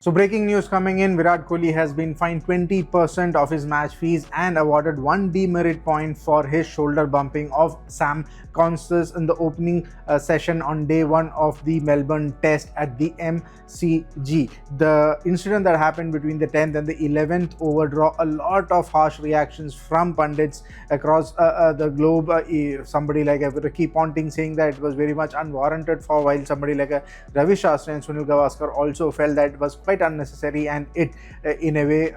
So breaking news coming in, Virat Kohli has been fined 20% of his match fees and awarded one demerit point for his shoulder bumping of Sam Konstas in the opening session on day one of the Melbourne Test at the MCG. The incident that happened between the 10th and the 11th over draw a lot of harsh reactions from pundits across the globe. Somebody like Ricky Ponting saying that it was very much unwarranted, for while somebody like Ravi Shastri and Sunil Gavaskar also felt that it was quite unnecessary and it in a way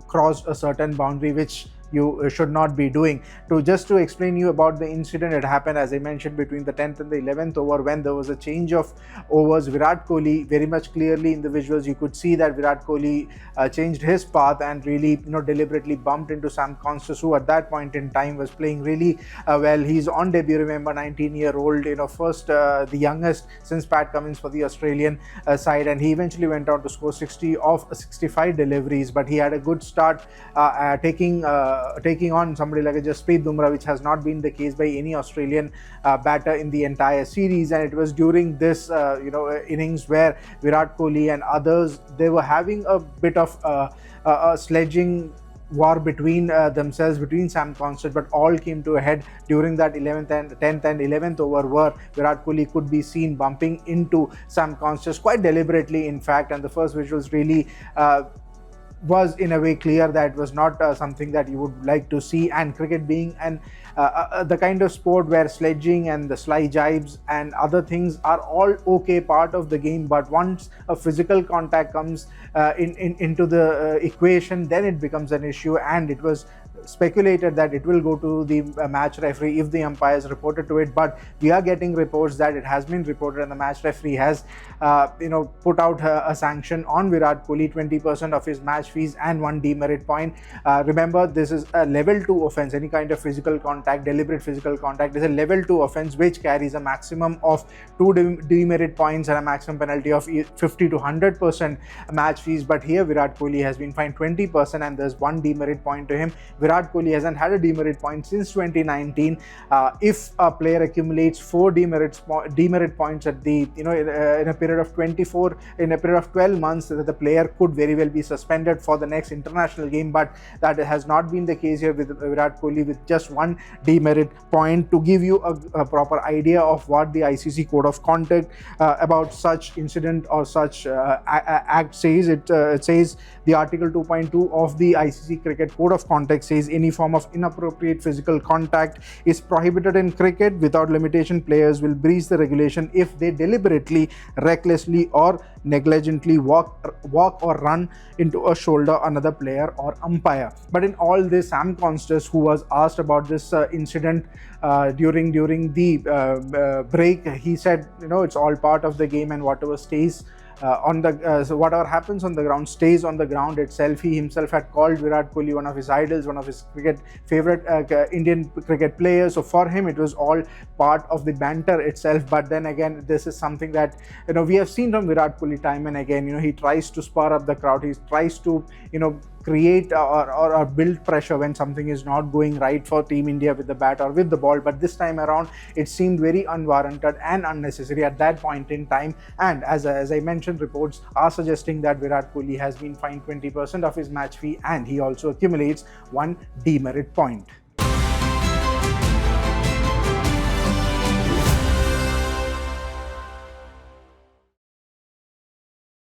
crossed a certain boundary which you should not be doing. To explain you about the incident, it happened, as I mentioned, between the 10th and the 11th over, when there was a change of overs. Virat Kohli, very much clearly in the visuals you could see that Virat Kohli changed his path and really deliberately bumped into Sam Konstas, who at that point in time was playing really well. He's on debut, remember, 19-year-old, first the youngest since Pat Cummins for the Australian side, and he eventually went on to score 60 of 65 deliveries, but he had a good start taking on somebody like Jasprit Bumrah, which has not been the case by any Australian batter in the entire series. And it was during this innings where Virat Kohli and others, they were having a bit of a sledging war between themselves, between Sam Konstas, but all came to a head during that 11th and 10th and 11th over, where Virat Kohli could be seen bumping into Sam Konstas quite deliberately, in fact. And the first visuals really was in a way clear that it was not something that you would like to see. And cricket being the kind of sport where sledging and the sly jibes and other things are all okay, part of the game, but once a physical contact comes into the equation, then it becomes an issue. And it was speculated that it will go to the match referee if the umpires reported to it, but we are getting reports that it has been reported and the match referee has put out a sanction on Virat Kohli, 20% of his match fees and one demerit point. Remember, this is a level 2 offense. Any kind of physical contact, deliberate physical contact, is a level 2 offense which carries a maximum of 2 demerit points and a maximum penalty of 50 to 100% match fees. But here Virat Kohli has been fined 20% and there's one demerit point to him. Virat Kohli hasn't had a demerit point since 2019. If a player accumulates 4 demerit points at the in a period of 12 months, the player could very well be suspended for the next international game. But that has not been the case here with Virat Kohli, with just one demerit point. To give you a proper idea of what the ICC code of conduct about such incident or such act says, it says the Article 2.2 of the ICC Cricket Code of Conduct says any form of inappropriate physical contact is prohibited in cricket. Without limitation, players will breach the regulation if they deliberately, recklessly or negligently walk or run into a shoulder another player or umpire. But in all this, Sam Konstas, who was asked about this incident during the break, he said, it's all part of the game, and whatever stays so whatever happens on the ground stays on the ground itself. He himself had called Virat Kohli one of his idols, one of his favorite Indian cricket players. So for him, it was all part of the banter itself. But then again, this is something that we have seen from Virat Kohli time and again. He tries to spur up the crowd. He tries to create or build pressure when something is not going right for Team India with the bat or with the ball. But this time around, it seemed very unwarranted and unnecessary at that point in time. And as I mentioned, reports are suggesting that Virat Kohli has been fined 20% of his match fee and he also accumulates one demerit point.